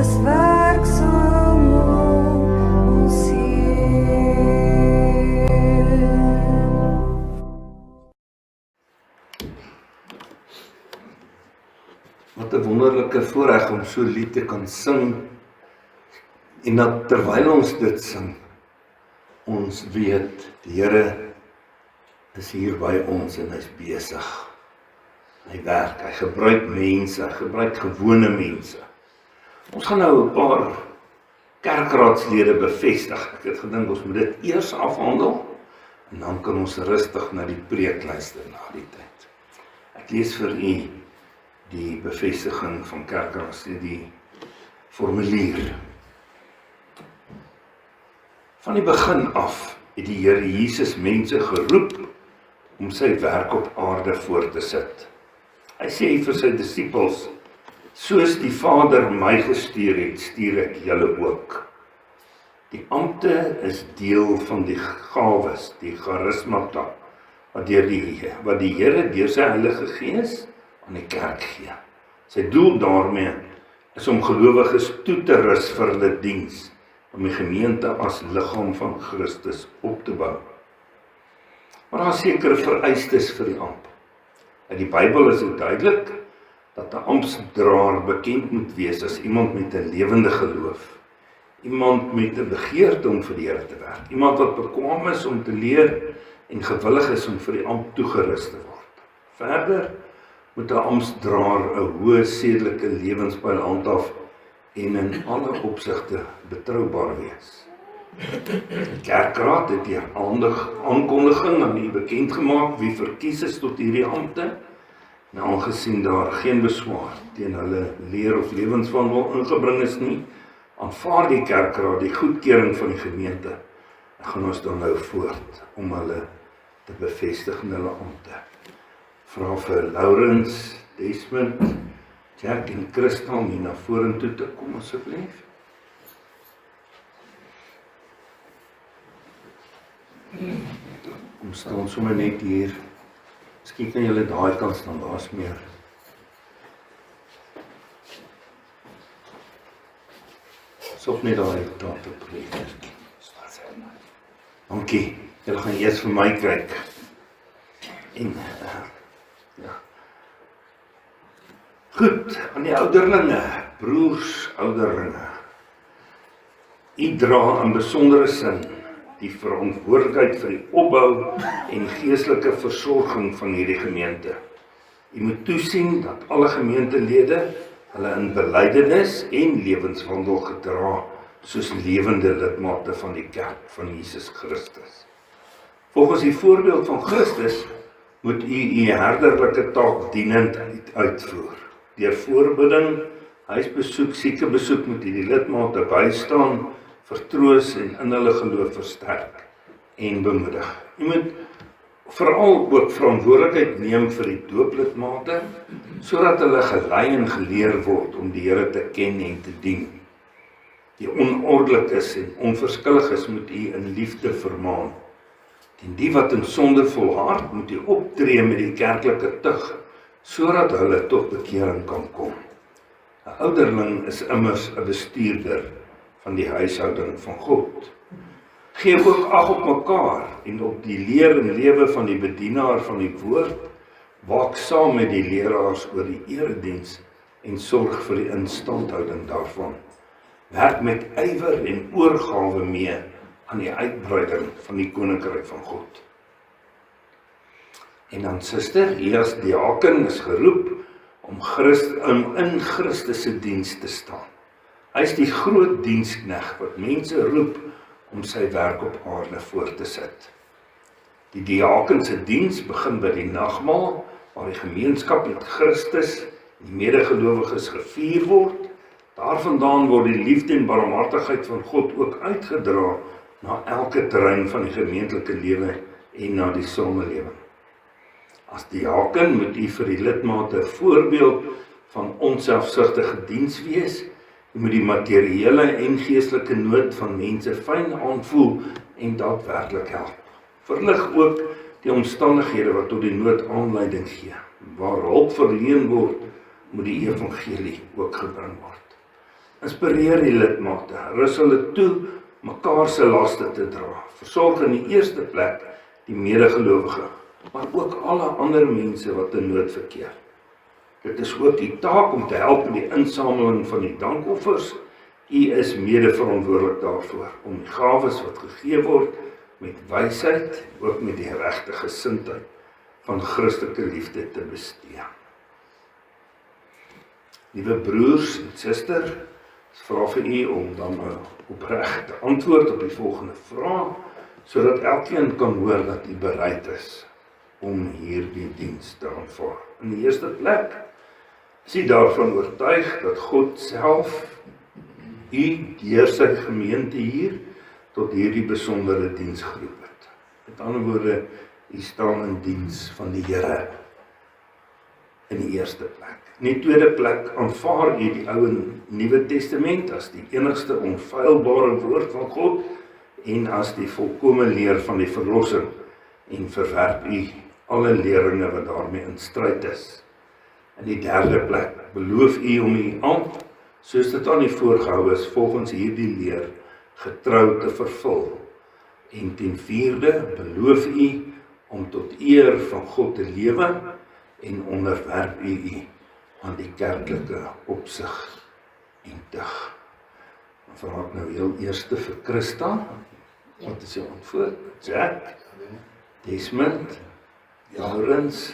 is werksaam om ons Wat 'n wonderlike voorreg om so lied te kan sing, en dat terwyl ons dit sing, ons weet, die Here is hier by ons en hy's besig. Hy werk, hy gebruik mense, hy gebruik gewone mense. Ons gaan nou 'n paar kerkraadslede bevestig. Ek het gedink ons moet dit eers afhandel, en dan kan ons rustig na die preek luister na die tyd. Ek lees vir u die bevestiging van kerkraadslede, die formulier. Van die begin af het die Here Jesus mense geroep om sy werk op aarde voort te sit. Hy sê vir sy disippels, soos die Vader my gestuur het, stuur ek julle ook. Die ampte is deel van die gawes, die charismata, wat die Here deur sy Heilige Gees aan die kerk gee. Sy doel daarmee is om gelowiges toe te rus vir hulle diens, om die gemeente as liggaam van Christus op te bou. Maar daar is sekere vereistes vir die amp. In die Bybel is dit duidelik dat 'n amptsdraer bekend moet wees as iemand met 'n lewende geloof, iemand met 'n begeerte om vir die Here te werk, iemand wat bekwame is om te leer en gewillig is om vir die ampt toegerus te word. Verder moet 'n amptsdraer 'n hoë sedelike lewenspyl handhaaf en in alle opsigte betroubaar wees. Die kerkraad het deur aankondiging aan u bekend gemaak wie verkies is tot hierdie ampte, en aangesien daar geen beswaar teen hulle leer of lewenswandel ingebring is nie, aanvaar die kerkraad die goedkeuring van die gemeente, en gaan ons dan nou voort om hulle te bevestig in hulle ampte. Vra vir Laurens, Desmond, Jack en Christa om hier na vorentoe te kom asseblief. Kom staan sommer net hier. Miskien kan julle daai kant staan, daar's meer. Sof net daai data preek. Dankie. Julle gaan eers vir my kyk. En ja. Goed, aan die ouderlinge, broers, ouderlinge. U dra in besondere sin die verantwoordelikheid vir die opbou en geestelike versorging van hierdie gemeente. U moet toesien dat alle gemeentelede hulle in belydenis en lewenswandel gedra soos lewende lidmate van die kerk van Jesus Christus. Volgens die voorbeeld van Christus moet u herderlike taak dienend uitvoer. Deur voorbidding, huisbesoek, siekebesoek moet u die lidmate bystaan, vertroos en in hulle geloof versterk en bemoedig. U moet veral ook verantwoordelikheid neem vir die dooplidmate, sodat hulle gelei en geleer word om die Here te ken en te dien. Die onordelik is en onverskillig is, moet u in liefde vermaan. En die wat in sonde volhard, moet u optree met die kerklike tug, sodat hulle tot bekering kan kom. 'n Ouderling is immers 'n bestuurder van die huishouding van God. Geef ook ag op mekaar en op die leer en lewe van die bedienaar van die woord, waak saam met die leraars oor die erediens en sorg vir die instandhouding daarvan. Werk met ywer en oorgawe mee aan die uitbreiding van die koninkryk van God. En dan suster, hier as diaken is geroep om in Christus se diens te staan. Hy is die groot diensknegt wat mense roep om sy werk op aarde voort te sit. Die diaken se diens begin by die nagmaal, waar die gemeenskap met Christus, die medegelowiges gevier word. Daarvandaan word die liefde en barmhartigheid van God ook uitgedra na elke terrein van die gemeentelike lewe en na die samelewing. As diaken moet u vir die lidmate 'n voorbeeld van onselfsugtige diens wees. U moet die materiële en geestelike nood van mense fyn aanvoel en daadwerklik help. Verlig ook die omstandighede wat tot die nood aanleiding gee. Waar hulp verleen word, moet die evangelie ook gebring word. Inspireer die lidmate, rus hulle toe mekaar se laste te dra. Versorg in die eerste plek die medegelowige, maar ook alle ander mense wat in nood verkeer. Dit is ook die taak om te help met die insameling van die dankoffers. U is medeverantwoordelik daarvoor om die gawes wat gegee word met wysheid, ook met die regte gesindheid van Christelike liefde te bestee. Liewe broers en susters, ek vra vir u om dan opreg te antwoord op die volgende vraag, sodat elkeen kan hoor dat u bereid is om hierdie diens te aanvaar. In die eerste plek is u daarvan oortuig dat God self u deur sy gemeente hier tot hierdie besondere diens geroep het. Met ander woorde, u staan in diens van die Here in die eerste plek. In die tweede plek aanvaar u die Ou en Nuwe Testament as die enigste onfeilbare woord van God en as die volkomme leer van die verlossing en verwerp u alle leringe wat daarmee in stryd is. In die derde plek beloof u om u ambt, soos dit aan u voorgehou is, volgens hierdie leer getrou te vervul. En ten vierde beloof u om tot eer van God te lewe en onderwerp u aan die kerklike opsig en tug. Dan vra ek nou heel eerste vir Christa. Wat is jou antwoord? Jack? Desmond? Laurens?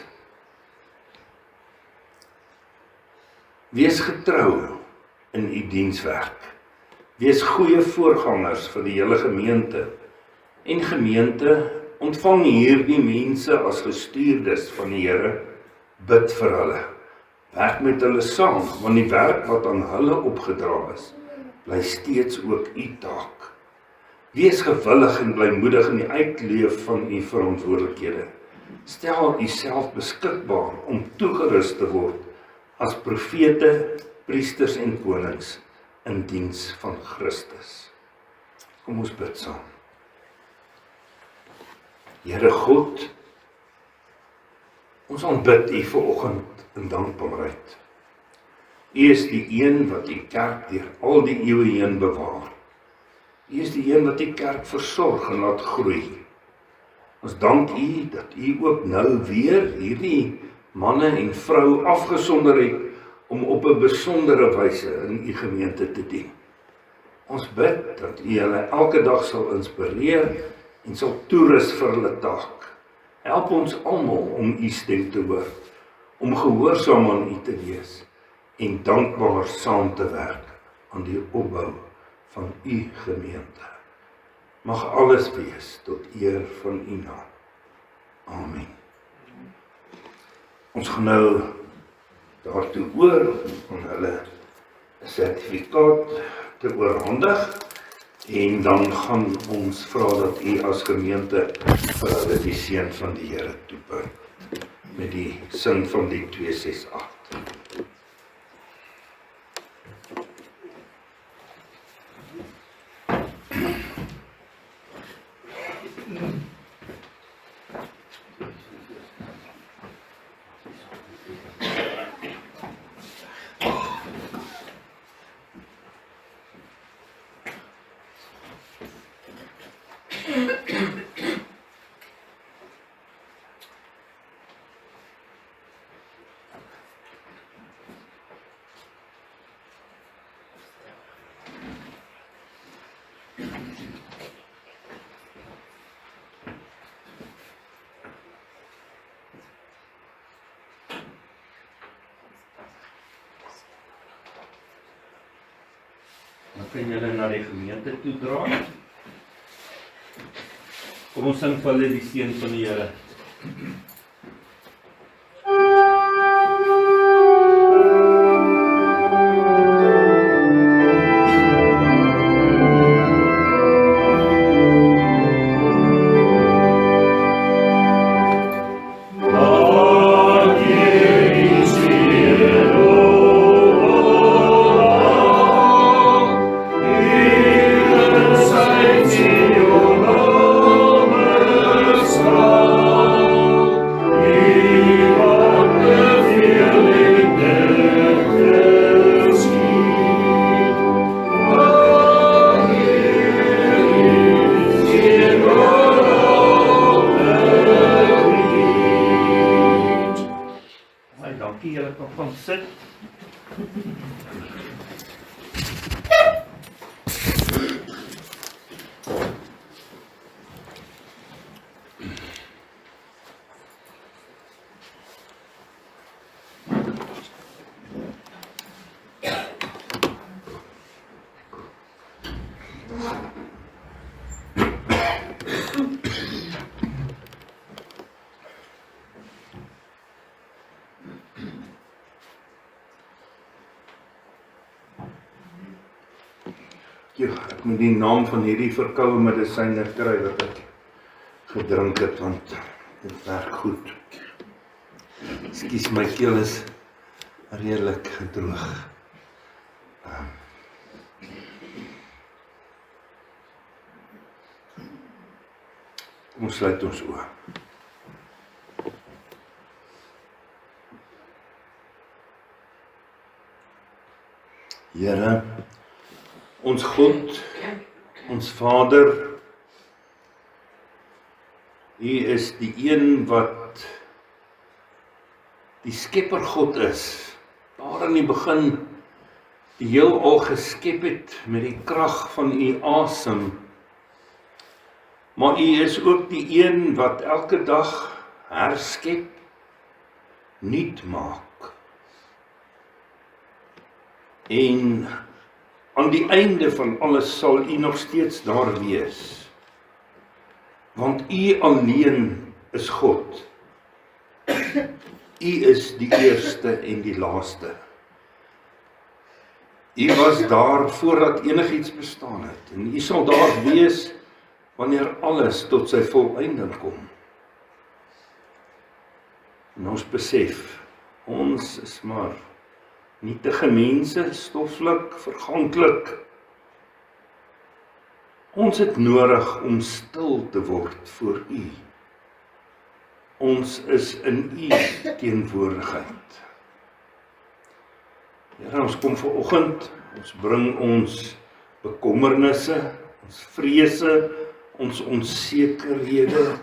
Wees getrou in u dienswerk. Wees goeie voorgangers vir die hele gemeente. En gemeente, ontvang hierdie mense as gestuurdes van die Here, bid vir hulle. Werk met hulle saam, want die werk wat aan hulle opgedra is, bly steeds ook u taak. Wees gewillig en blymoedig in die uitleef van u verantwoordelikhede. Stel u self beskikbaar om toegerus te word as profete, priesters en konings in diens van Christus. Kom ons bid saam. Here God, ons aanbid u vanoggend in dankbaarheid. U is die een wat die kerk deur al die eeue heen bewaar. U is die een wat die kerk versorg en laat groei. Ons dank u dat u ook nou weer hierdie manne en vrou afgesonder het om op 'n besondere wyse in u gemeente te dien. Ons bid dat u hulle elke dag sal inspireer en sal toerus vir hulle taak. Help ons almal om u stem te hoor, om gehoorsaam aan u te wees en dankbaar saam te werk aan die opbou van u gemeente. Mag alles wees tot eer van u naam. Amen. Ons gaan nou daartoe oor om hulle 'n sertifikaat te oorhandig en dan gaan ons vra dat u as gemeente vir hulle die seën van die Here toebring met die sin van die 268. Dan kan julle na die gemeente toe dra. Kom ons sing vir hulle die seën van die Here. Ja, ek moet die naam van hierdie verkoue medisyne kry wat ek gedrink het, want dit werk goed. Ekskuus, my keel is redelik gedroog. Ons sluit ons oë. Here, ons God, ons Vader, U is die een wat die skepper God is, daar in die begin die heelal geskep het met die krag van U asem. Maar U is ook die een wat elke dag herskep, nuut maak. En aan die einde van alles sal U nog steeds daar wees. Want U alleen is God. U is die eerste en die laaste. U was daar voordat enigiets bestaan het. En U sal daar wees wanneer alles tot sy volëinding kom. En ons besef, ons is maar nietige mense, stoflik, verganklik. Ons het nodig om stil te word voor U. Ons is in U teenwoordigheid. Here, ons kom vanoggend, ons bring ons bekommernisse, ons vrese, ons onsekerhede,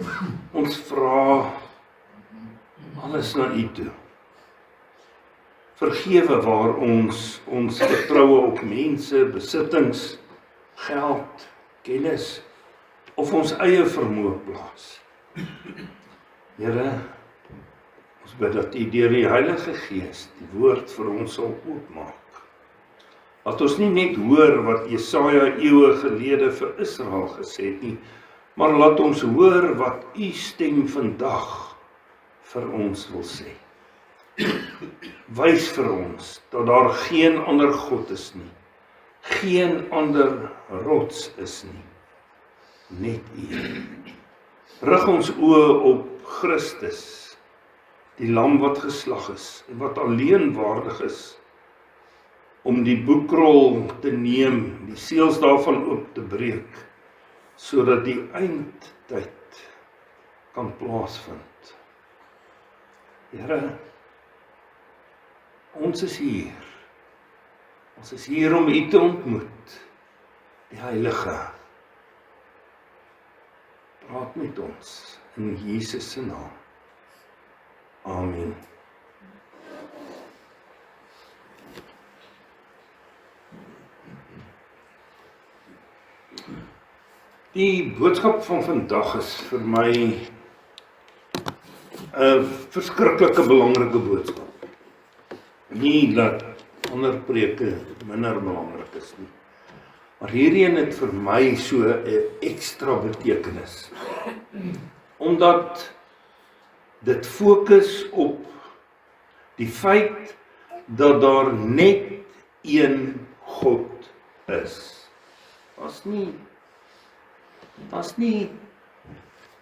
ons vra alles na U toe. Vergewe waar ons vertroue op mense, besittings, geld, kennis of ons eie vermoë plaas. Here, ons bid dat U deur die Heilige Gees die woord vir ons sal oopmaak. Dat ons nie net hoor wat Jesaja eeue gelede vir Israel gesê het nie, maar laat ons hoor wat U stem vandag vir ons wil sê. Wys vir ons dat daar geen ander God is nie, geen ander rots is nie, net U. Rig ons oë op Christus, die lam wat geslag is en wat alleen waardig is om die boekrol te neem, die seels daarvan oop te breek, sodat die eindtyd kan plaasvind. Here, ons is hier. Ons is hier om U te ontmoet, die Heilige. Praat met ons in Jesus se naam. Amen. Die boodskap van vandag is vir my 'n verskriklike belangrike boodskap. Nie dat ander preke minder belangrik is nie. Maar hierdie een het vir my so 'n ekstra betekenis. Omdat dit fokus op die feit dat daar net een God is. Daar's nie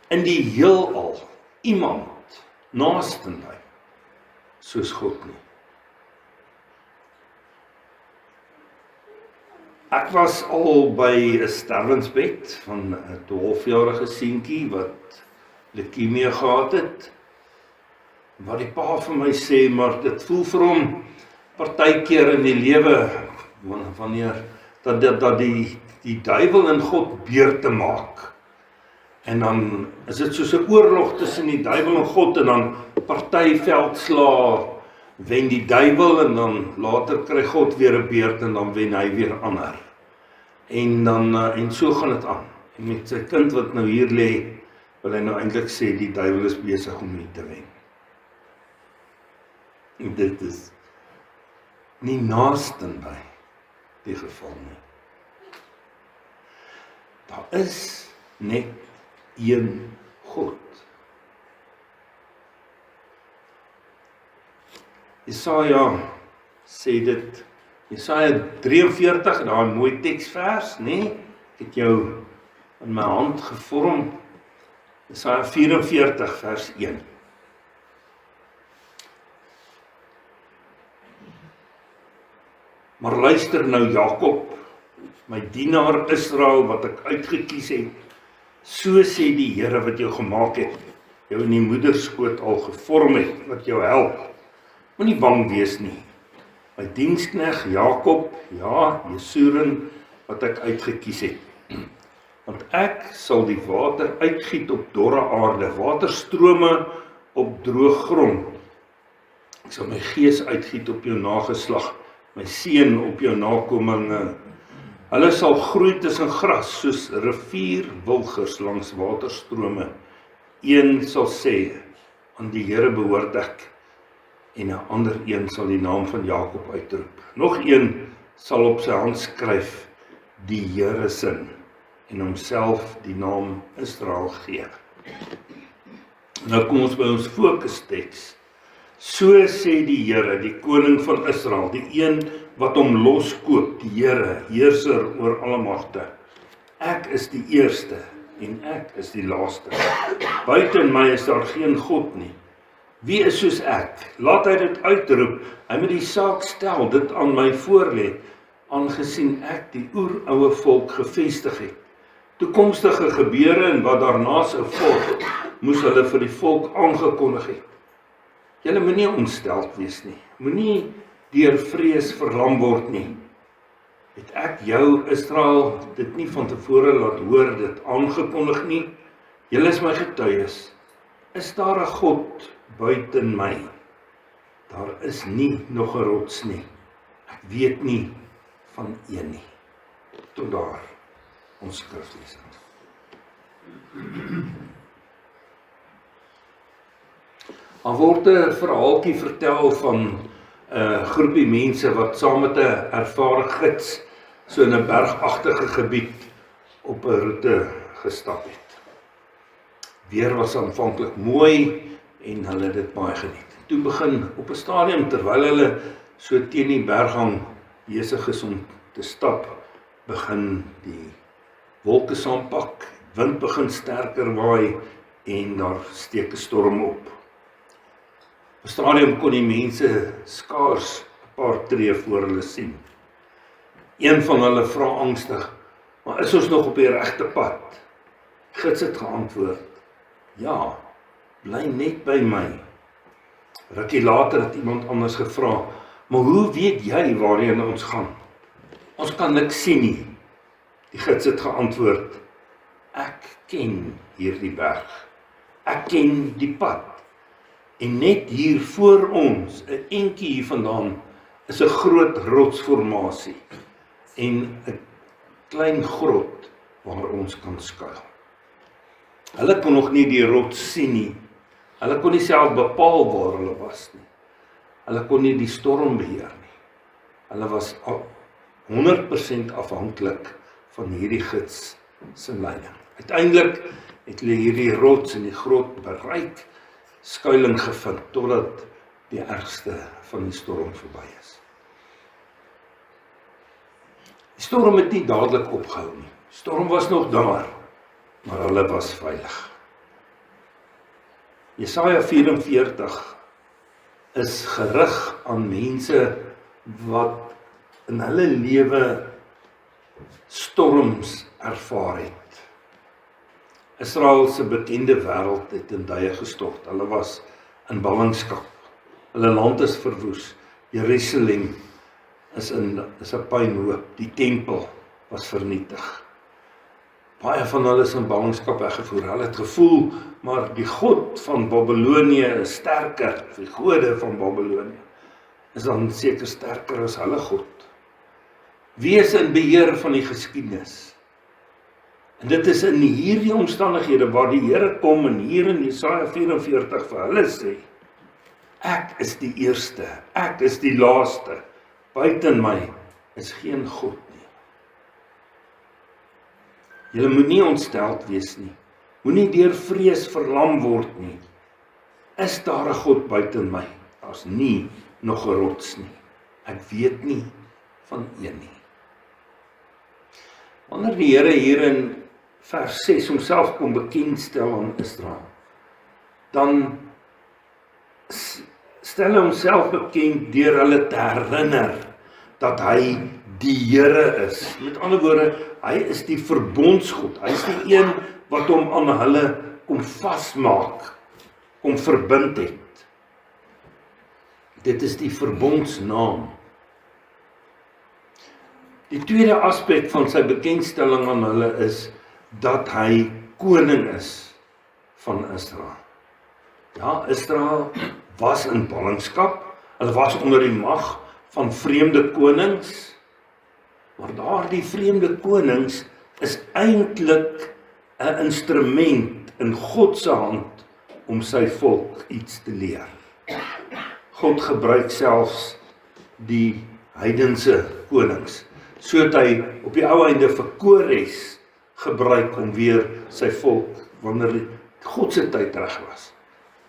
in die heelal iemand naaste my soos God nie. Ek was al by 'n sterwensbed van 'n 12-jarige seentjie wat leukemie gehad het. Wat die pa vir my sê, maar dit voel vir hom partykeer in die lewe wanneer dat die duiwel en God beurte maak. En dan is dit soos 'n oorlog tussen die duiwel en God, en dan party veldslae wen die duiwel en dan later kry God weer 'n beurt en dan wen hy weer ander. En so gaan dit aan. En met sy kind wat nou hier lê, wil hy nou eintlik sê die duiwel is besig om nie te wen. En dit is nie naaste by die geval nie. Daar is net een God. Jesaja sê dit, Jesaja 43, daar 'n mooi teksvers, nee? Ek het jou in my hand gevorm. Jesaja 44 vers 1. Maar luister nou Jakob, my dienaar Israel wat ek uitgekies het, so sê die Here wat jou gemaak het, jou in die moederskoot al gevorm het, wat jou help. Moenie bang wees nie. My diensknegt Jakob, ja, Jesuren, wat ek uitgekies het. Want ek sal die water uitgiet op dorre aarde, waterstrome op droë grond. Ek sal my gees uitgiet op jou nageslag, my seën op jou nakomelinge. Hulle sal groei tussen gras, soos rivierwilgers langs waterstrome. Een sal sê, aan die Here behoort ek, en 'n ander een sal die naam van Jakob uitroep. Nog een sal op sy hand skryf, die Here sin, en homself die naam Israel gee. Nou kom ons by ons fokusteks. So sê die Here, die koning van Israel, die een wat hom loskoop, die Here, heerser oor alle magte. Ek is die eerste en ek is die laaste. Buiten my is daar geen God nie. Wie is soos ek? Laat hy dit uitroep. Hy moet die saak stel, dit aan my voorlê, aangesien ek die oeroue volk gevestig het. Toekomstige gebeure en wat daarna sou volg, moes hulle vir die volk aangekondig het. Julle moenie ontsteld wees nie. Moenie deur vrees verlam word nie. Het ek jou, Israel, dit nie van tevore laat hoor, dit aangekondig nie? Julle is my getuies. Is daar 'n God buiten my? Daar is nie nog 'n rots nie. Ek weet nie van een nie. Tot daar ons skriflesing. Daar word 'n verhaaltjie vertel van 'n groepie mense wat saam met 'n ervare gids so in 'n bergagtige gebied op 'n roete gestap het. Weer was aanvanklik mooi en hulle het dit baie geniet. Toe begin op 'n stadium terwyl hulle so teen die berghang besig is om te stap, begin die wolke saampak, wind begin sterker waai en daar steek 'n storm op. Op 'n stadium kon die mense skaars 'n paar tree voor hulle sien. Een van hulle vra angstig, maar is ons nog op die regte pad? Gids het geantwoord, ja, bly net by my. Rukkie later het iemand anders gevra, maar hoe weet jy waarheen ons gaan? Ons kan niks sien nie. Die gids het geantwoord, ek ken hierdie berg. Ek ken die pad. En net hier voor ons, 'n entjie hier vandaan, is 'n groot rotsformasie en 'n klein grot waar ons kan skuil. Hulle kon nog nie die rots sien nie. Hulle kon nie self bepaal waar hulle was nie. Hulle kon nie die storm beheer nie. Hulle was 100% afhanklik van hierdie gids se leiding. Uiteindelik het hulle hierdie rots in die grot bereik, skuiling gevind totdat die ergste van die storm verby is. Die storm het nie dadelik opgehou nie. Die storm was nog daar, maar hulle was veilig. Jesaja 44 is gerig aan mense wat in hulle lewe storms ervaar het. Israel se bekende wêreld het in duie gestort. Hulle was in ballingskap. Hulle land is verwoes. Jerusalem is 'n pynhoop. Die tempel was vernietig. Baie van hulle is in ballingskap weggevoer. Hulle het gevoel, maar die God van Babylonië is sterker. Die gode van Babylonië is dan seker sterker as hulle God. Wie is in beheer van die geskiedenis? En dit is in hierdie omstandighede waar die Here kom en hier in Jesaja 44 vir hulle sê, ek is die eerste, ek is die laaste, buiten my is geen God nie. Julle moet nie ontsteld wees nie. Moenie deur vrees verlam word nie. Is daar 'n God buite my? Daar's nie nog 'n rots nie. Ek weet nie van een nie. Wanneer die Here hier in vers 6 homself kom bekendstel aan Israel, dan stel hy homself bekend deur hulle te herinner dat hy die Here is. Met ander woorde, hy is die verbondsgod. Hy is die een wat hom aan hulle kom vasmaak, kom verbind het. Dit is die verbondsnaam. Die tweede aspek van sy bekendstelling aan hulle is dat hy koning is van Israel. Ja, Israel was in ballingskap, hulle was onder die mag van vreemde konings, maar daardie vreemde konings is eintlik 'n instrument in God se hand om sy volk iets te leer. God gebruik selfs die heidense konings, sodat hy op die ou einde vir Kores gebruik om weer sy volk, wanneer God se tyd reg was,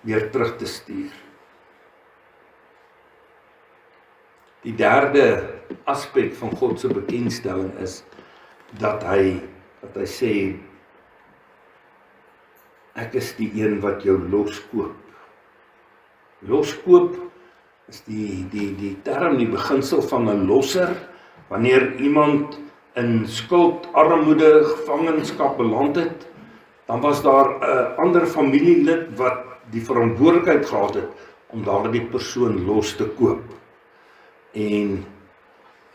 weer terug te stuur. Die derde aspek van God se bekendstelling is dat hy sê, ek is die een wat jou loskoop. Loskoop is die term, die beginsel van 'n losser, wanneer iemand in skuld, armoede, gevangenskap beland het, dan was daar 'n ander familielid wat die verantwoordelikheid gehad het om daardie persoon los te koop en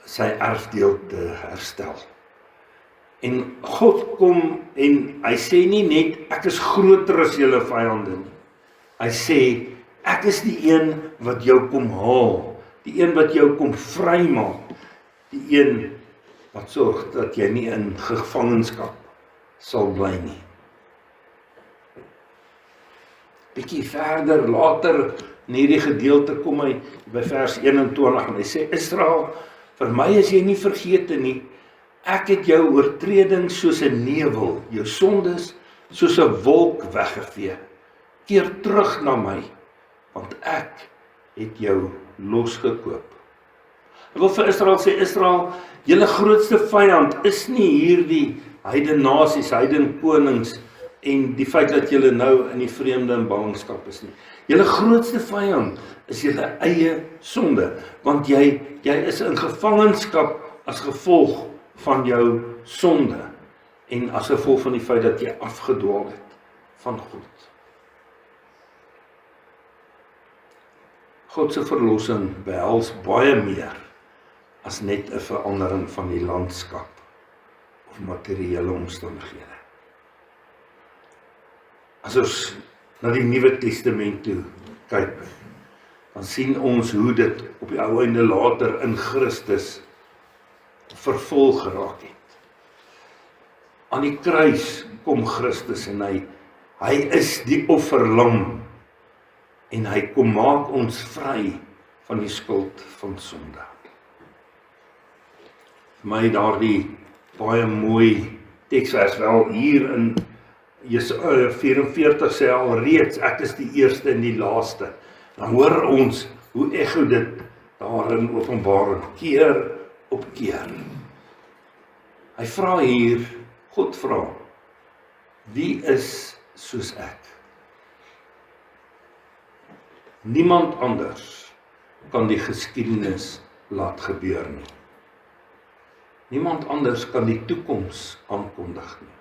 sy erfdeel te herstel. En God kom en hy sê nie net, ek is groter as julle vyande nie. Hy sê, ek is die een wat jou kom haal, die een wat jou kom vrymaak, die een wat sorg dat jy nie in gevangenskap sal bly nie. Bietjie verder, later in hierdie gedeelte kom hy by vers 21 en hy sê, Israel, vir my is jy nie vergete nie, ek het jou oortredings soos 'n nevel, jou sondes soos 'n wolk weggevee. Keer terug na my, want ek het jou losgekoop. Ek wil vir Israel sê, Israel, julle grootste vyand is nie hierdie heidene nasies, heidene konings en die feit dat julle nou in die vreemde in ballingskap is nie. Julle grootste vyand is julle eie sonde, want jy is in gevangenskap as gevolg van jou sonde en as gevolg van die feit dat jy afgedwaal het van God. God se verlossing behels baie meer as net 'n verandering van die landskap of materiële omstandighede. As ons na die Nuwe Testament toe kyk, dan sien ons hoe dit op die ou einde later in Christus vervolg geraak het. Aan die kruis kom Christus en hy is die offerlam en hy kom maak ons vry van die skuld van sonde. Vir my daardie baie mooi teksvers wel hier in Jesaja 44 sê al reeds, ek is die eerste en die laaste. Dan hoor ons hoe echo dit daar in Openbaring keer op keer. Hy vra hier, God vra, wie is soos ek? Niemand anders kan die geskiedenis laat gebeur nie. Niemand anders kan die toekoms aankondig nie.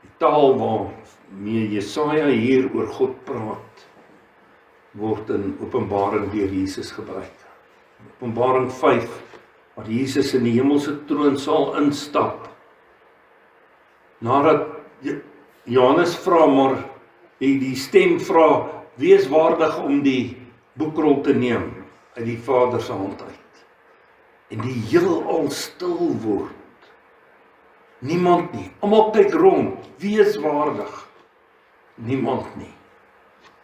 Die taal waarmee Jesaja hier oor God praat, word in Openbaring deur Jesus gebruik. Openbaring 5, waar Jesus in die hemelse troonsaal instap, nadat Johannes vra, maar die stem vra, wie is waardig om die boekrol te neem uit die Vader se hand uit? En die heelal stil word. Niemand nie. Almal kyk rond. Wie is waardig? Niemand nie.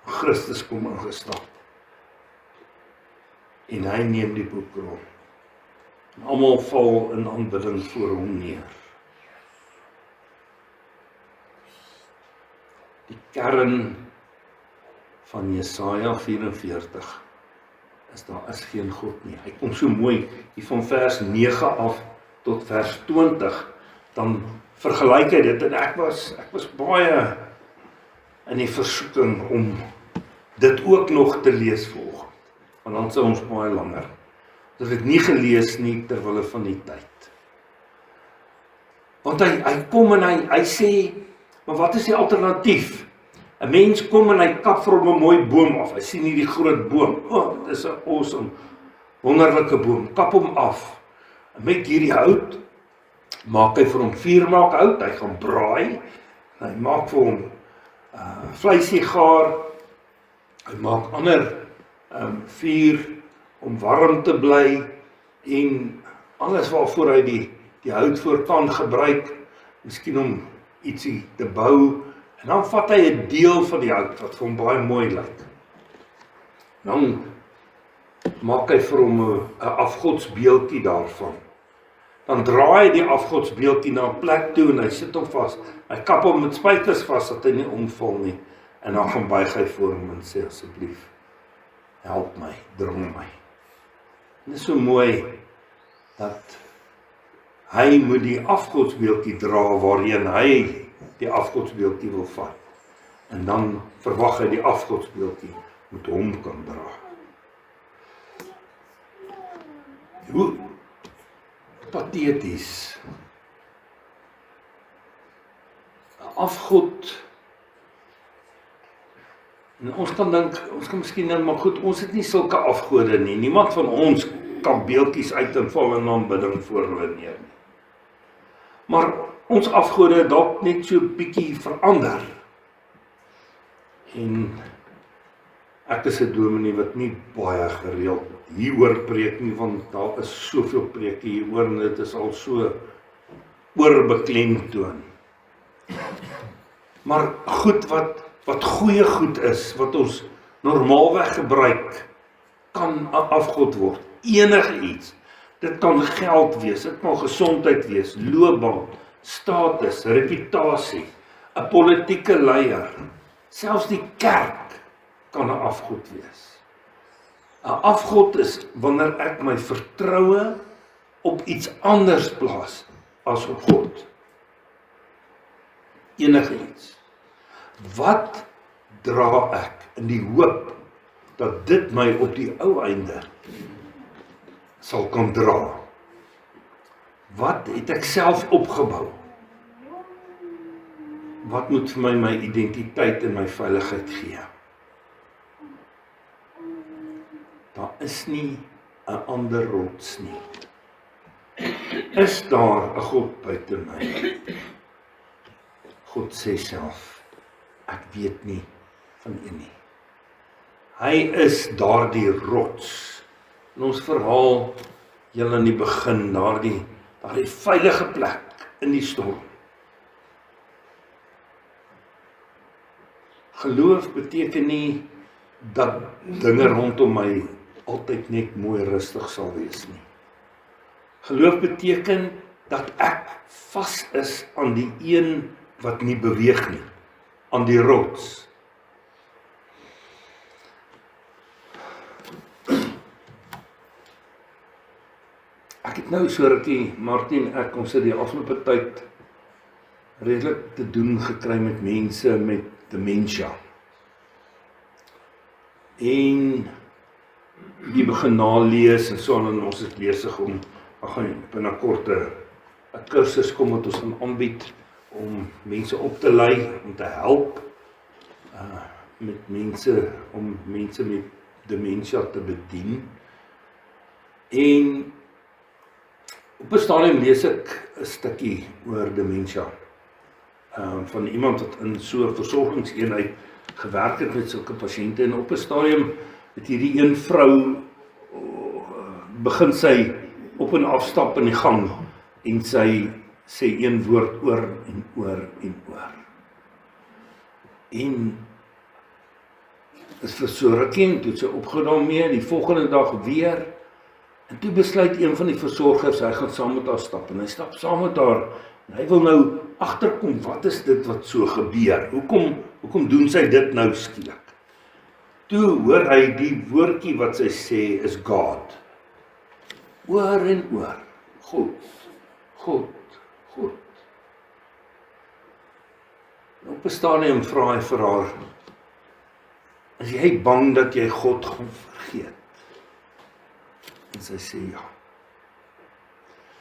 Christus kom ingestap. En hy neem die boekrol. Almal val in aanbidding voor hom neer. Die kern van Jesaja 44 is daar is geen God nie. Hy kom so mooi hier van vers 9 af tot vers 20, dan vergelyk hy dit en ek was baie in die versoeking om dit ook nog te lees vanoggend, want dan sou ons baie langer. Ons het dit nie gelees nie terwille van die tyd. Want hy kom en hy sê, maar wat is die alternatief? 'n Mens kom en hy kap vir hom 'n mooi boom af. Hy sien hierdie groot boom. Dit is 'n awesome, wonderlike boom. Kap hom af. En met hierdie hout maak hy vir hom vuur maak hout. Hy gaan braai. Hy maak vir hom vleisie gaar. Hy maak ander vuur om warm te bly en alles waarvoor hy die hout voor kan gebruik, miskien om ietsie te bou, en dan vat hy 'n deel van die hout wat vir hom baie mooi lyk. Dan maak hy vir hom 'n afgodsbeeldjie daarvan. Dan draai hy die afgodsbeeldjie na 'n plek toe en hy sit hom vas. Hy kap hom met spykers vas dat hy nie omval nie, en dan gaan buig hy voor hom en sê asseblief, help my, dring my. Dit is so mooi dat hy moet die afgodsbeeldjie dra waarheen hy die afgodsbeeldjie wil vat. En dan verwag hy die afgodsbeeldjie moet hom kan dra. Hoe pateties. 'n Afgod. En ons kan dink, ons kan miskien dink, maar goed, ons het nie sulke afgode nie. Niemand van ons kan beeldjies uit en val in aanbidding voor hulle neer nie. Maar ons afgode het dalk net so bietjie verander. En ek is 'n dominee wat nie baie gereeld hieroor preek nie, want daar is soveel preke hieroor en dit is al so oorbeklemtoon. Maar goed wat goeie goed is, wat ons normaalweg gebruik, kan 'n afgod word. Enige iets. Dit kan geld wees, dit kan gesondheid wees, loopbaan, status, reputasie, 'n politieke leier, selfs die kerk kan 'n afgod wees. 'n Afgod is wanneer ek my vertroue op iets anders plaas as op God. Enige iets. Wat dra ek in die hoop dat dit my op die ou einde sal kan dra? Wat het ek self opgebou? Wat moet vir my identiteit en my veiligheid gee? Daar is nie 'n ander rots nie. Is daar 'n God buite my? God sê self, ek weet nie van een nie. Hy is daardie rots. In ons verhaal, heel in die begin, daardie veilige plek in die storm. Geloof beteken nie dat dinge rondom my altyd net mooi rustig sal wees nie. Geloof beteken dat ek vas is aan die een wat nie beweeg nie, aan die rots. Ek het nou so rukkie, Martin, ons het die afgelope tyd redelik te doen gekry met mense met dementia. En die begin nalees en so, en ons is besig om, gaan binnekort 'n kursus kom wat ons gaan aanbied om mense op te lei, om te help met mense, om mense met dementia te bedien. En op 'n stadium lees ek 'n stukkie oor dementia. Van iemand wat in so 'n versorgingseenheid gewerk het met sulke pasiënte, en op 'n stadium het hierdie een vrou begin sy op en afstap in die gang en sy sê een woord oor en oor en oor. En is vir so rukkie, toe sy opgedaan mee, die volgende dag weer, En toe besluit een van die versorgers, hy gaan saam met haar stap, en hy stap saam met haar, en hy wil nou agterkom, wat is dit wat so gebeur? Hoekom doen sy dit nou skielik? Toe hoor hy die woordjie wat sy sê is God. Oor en oor. God. En op 'n stadium vra hy vir haar, is jy bang dat jy God gaan vergeet? En sy sê ja.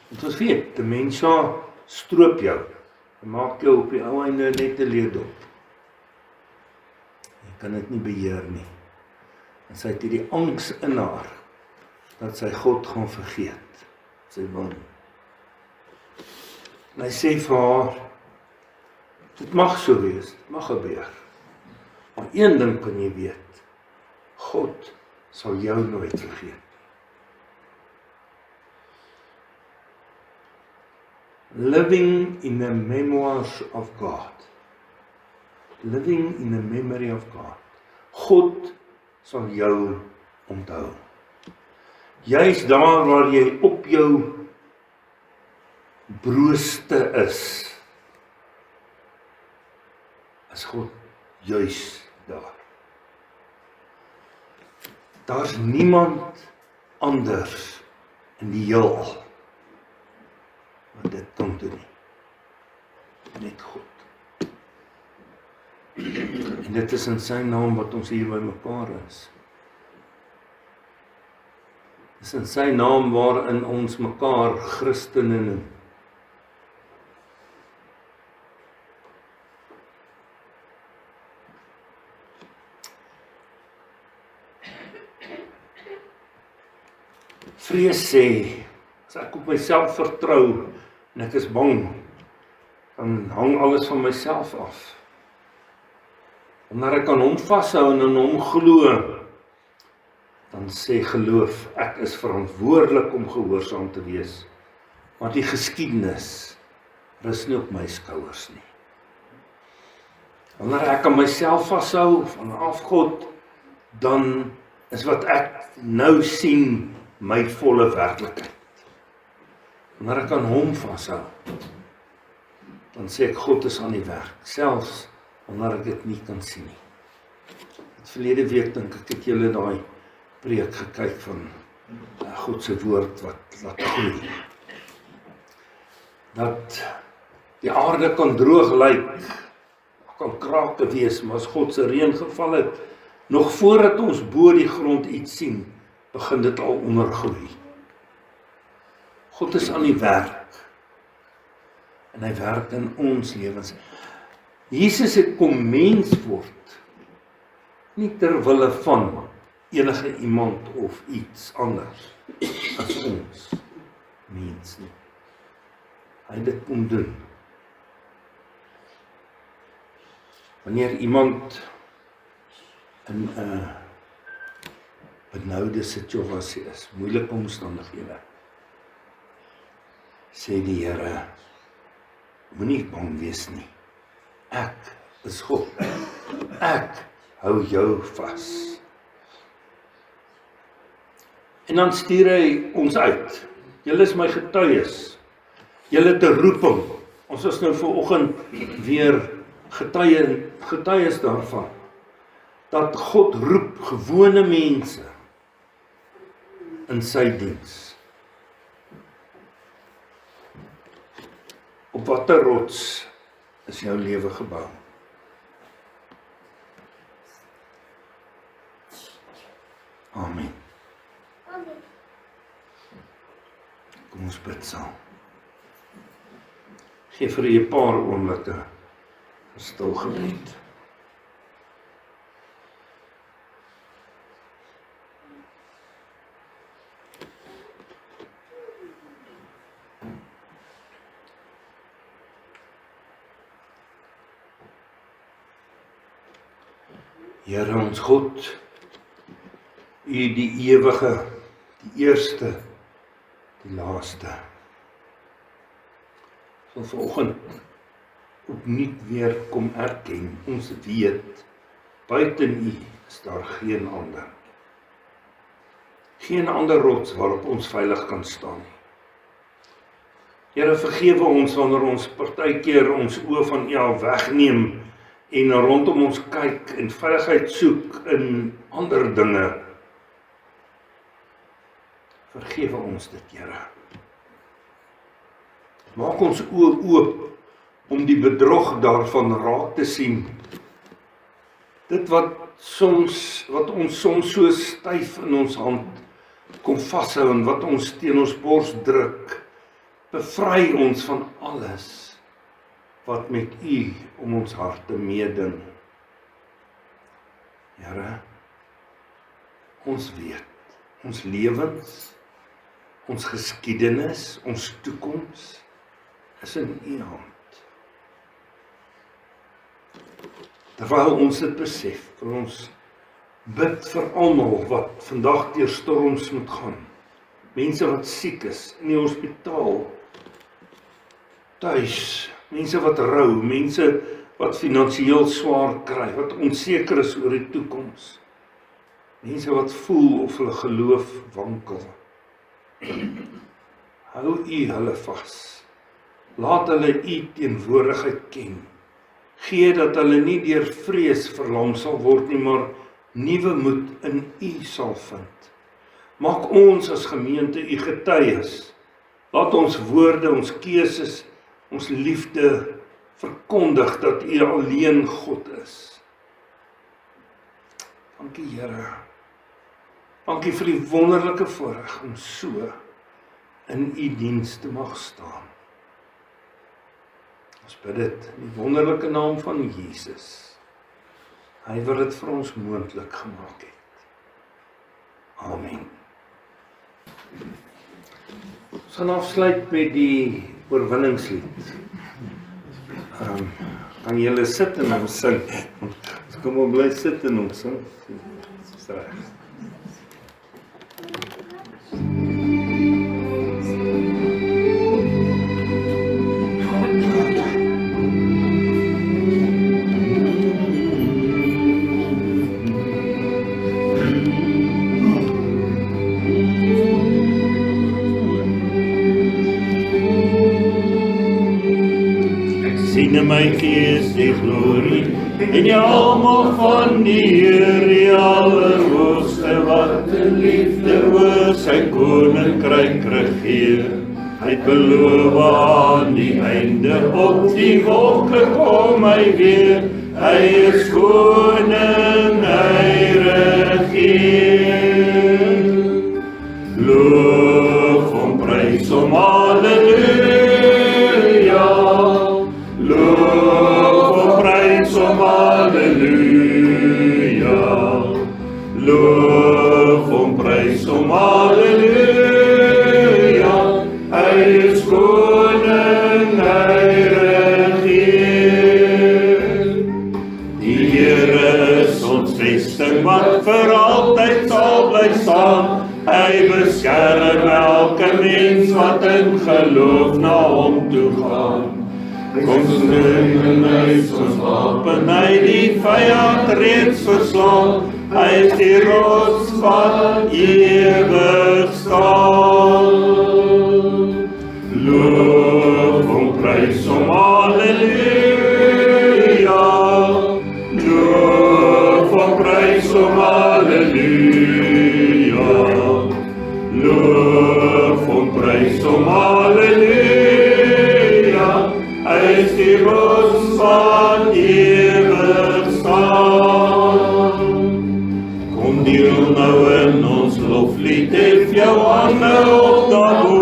Want ons weet, dementia stroop jou. Hy maak jou op die ou einde net 'n leerdop. Jy kan dit nie beheer nie. En sy het hierdie angs in haar, dat sy God gaan vergeet. Sy wil. En hy sê vir haar, dit mag so wees, dit mag gebeur. Maar een ding kan jy weet, God sal jou nooit vergeet. Living in the memoirs of God. Living in the memory of God. God sal jou onthou. Juist daar waar jy op jou brooste is God juis daar. Daar's niemand anders in die heelal wat dit kan doen nie. Net God. En dit is in sy naam wat ons hier by mekaar is. Dit is in sy naam waarin ons mekaar Christene noem. Vrees sê, as ek op myself vertrou en ek is bang, dan hang alles van myself af. Wanneer ek aan hom vashou en aan hom glo, dan sê geloof, ek is verantwoordelik om gehoorsaam te wees. Maar die geskiedenis rus nie op my skouers nie. Wanneer ek aan myself vashou vanaf God, dan is wat ek nou sien my volle werklikheid. Wanneer ek aan hom vashou, dan sê ek God is aan die werk, selfs wanneer ek dit nie kan sien nie. Verlede week dink ek het julle daai preek gekyk van God se woord wat laat groei. Dat die aarde kan droog lyk, kan krake wees, maar as God se reën geval het, nog voordat ons bo die grond iets sien, begin dit al ondergroei. God is aan die werk, en hy werk in ons lewens. Jesus het kom mens word, nie ter wille van enige iemand of iets anders as ons mens nie. Hy het dit kom doen. Wanneer iemand in 'n benoude situasie is, moeilike omstandighede, sê die Here, moenie bang wees nie. Ek is God. Ek hou jou vas. En dan stuur hy ons uit. Julle is my getuies. Julle het 'n roeping. Ons is nou vanoggend weer getuies daarvan. Dat God roep gewone mense in sy diens. Op watter rots is jou lewe gebou? Amen. Kom ons bid saam. Geef vir u 'n paar oomblikke vir stil gebed. Here ons God, U die ewige, die eerste, die laaste. So vanoggend opnuut weer kom erken, ons weet, buiten U is daar geen ander. Geen ander rots waarop ons veilig kan staan nie. Here, vergewe ons wanneer ons partykeer ons oë van U af wegneem en rondom ons kyk en veiligheid soek in ander dinge. Vergewe ons dit, Here. Maak ons oë oop om die bedrog daarvan raak te sien. Dit wat ons soms so styf in ons hand kom vashou en wat ons teen ons bors druk, bevry ons van alles wat met U om ons harte meeding. Here, ons weet, ons lewens, ons geskiedenis, ons toekoms is in U hand. Terwyl ons dit besef, wil ons bid vir almal wat vandag deur storms moet gaan. Mense wat siek is, in die hospitaal, tuis, mense wat rou, mense wat finansiëel swaar kry, wat onseker is oor die toekoms. Mense wat voel of hulle geloof wankel. Hou U hulle vas. Laat hulle U teenwoordigheid ken. Gee dat hulle nie deur vrees verlam sal word nie, maar nuwe moed in U sal vind. Maak ons as gemeente U getuies. Laat ons woorde, ons keuses, ons liefde verkondig dat U alleen God is. Dankie, Here. Dankie vir die wonderlike voorreg om so in U diens te mag staan. Ons bid dit in die wonderlike naam van Jesus. Hy wat dit vir ons moontlik gemaak het. Amen. Ons gaan afsluit met die oorwinningslied. Kan julle sit en ons sing? Ons kom maar bly sit en ons sing. Dis reg. In my gees die glorie en die almal van die Heer, die Allerhoogste wat in liefde oor sy koninkryk regeer. Hy het beloof aan die einde op die wolke kom hy weer. Hy is koning, hy regeer. Loof hom, prys hom, halleluja. Halleluja, loof hom, prys hom, halleluja, hy is koning, hy regeer. Die Here is ons vesting wat vir altyd sal bly staan, hy beskerm elke mens wat in geloof na hom toe gaan. Kom steun ons wapen, hy die vyand reeds verslaan, hy is die rots wat ewig staan. Loof hom, prys hom, halleluja. Loof hom, prys hom, halleluja. Loof hom, prys hom, halleluja. Hy is die rots wat ewig staan. Kom deel nou in ons loflied, hef jou hande op daarbo,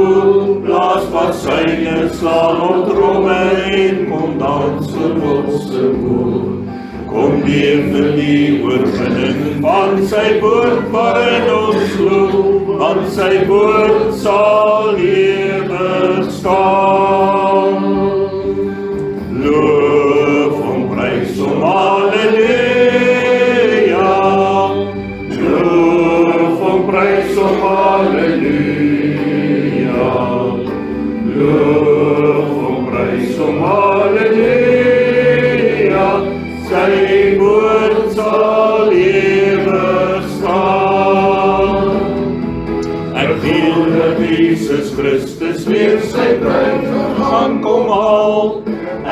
blaas pasuine, slaan op tromme en kom dans vir God se woord. Kom leef vir die oorwinning van sy woord waarin ons glo, want sy woord sal ewig staan. Loof hom, prys hom, halleluja. Loof hom, prys hom, halleluja. Loof hom, prys hom, halleluja. Sy woord sal ewig staan.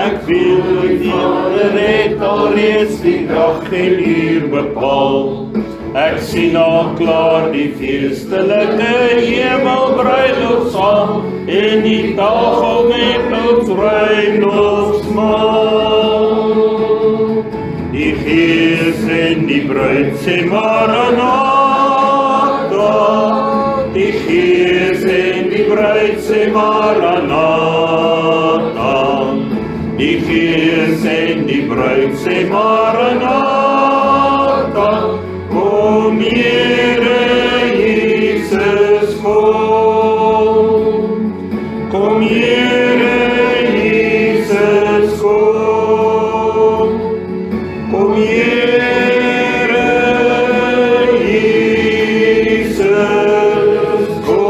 Ek wil die Vader het alreeds die dag en uur bepaal. Ek sien al klaar die feestelike hemelbruilofsaal en die tafel met ons bruilofsmaal. Die Gees en die bruid sê Maranatha. Die Gees en die bruid sê Maranatha. Die Gees en die bruid sê Maranatha. Kom Here Jesus kom. Kom Here Jesus kom. Kom Here Jesus kom.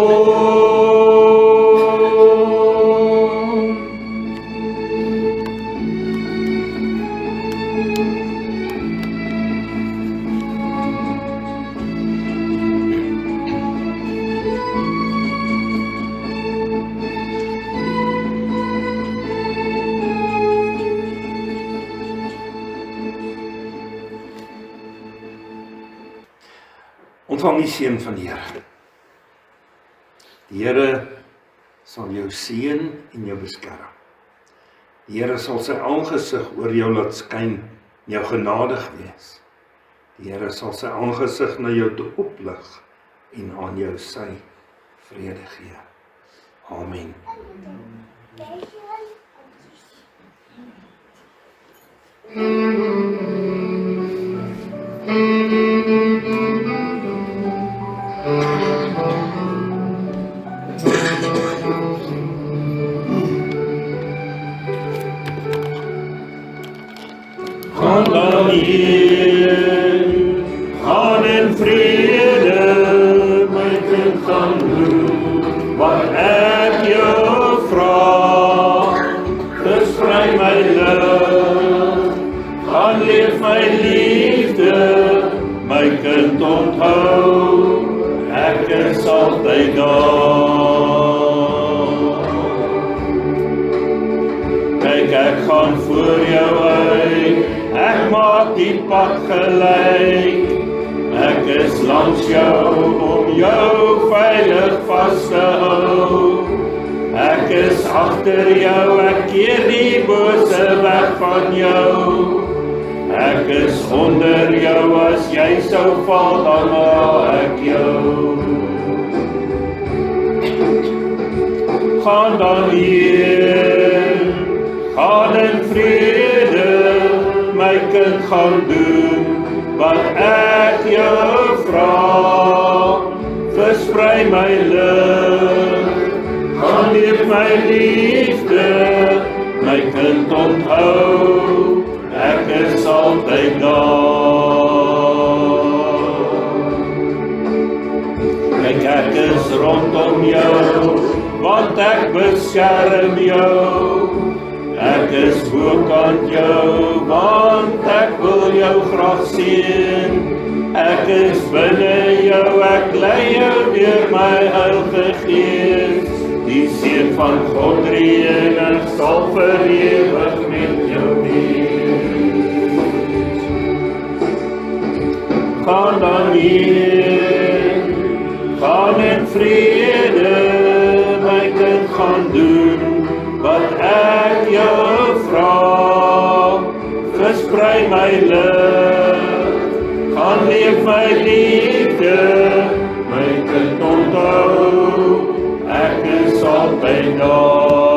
Ontvang die seën van die Here. Die Here sal jou seën en jou beskerm. Die Here sal sy aangesig oor jou laat skyn en jou genadig wees. Die Here sal sy aangesig na jou toe oplig en aan jou sy vrede gee. Amen. Gaan dan heen, gaan in vrede, my kind gaan doen wat ek jou vra. Versprei my lig, gaan leef my liefde, my kind onthou, ek is altyd daar. Kyk, ek gaan voor jou uit, ek maak die pad gelyk. Ek is langs jou om jou veilig vas te hou. Ek is agter jou, ek keer die bose weg van jou. Ek is onder jou, as jy sou val, dan dra ek jou. Gaan dan heen, gaan in vrede, my kind gaan doen wat ek jou vra. Versprei my lig, gaan leef my liefde, my kind onthou, ek is altyd daar. Kyk, ek is rondom jou, want ek beskerm jou. Ek is bokant jou, want ek wil jou graag sien. Ek is binne jou, ek lei jou deur my Heilige Gees. Die seën van God Drie-enig sal vir ewig met jou wees. Gaan dan heen, gaan in vrede, my kind gaan doen wat ek jou vra. Versprei my lig, gaan leef my liefde, my kind onthou, ek is altyd daar.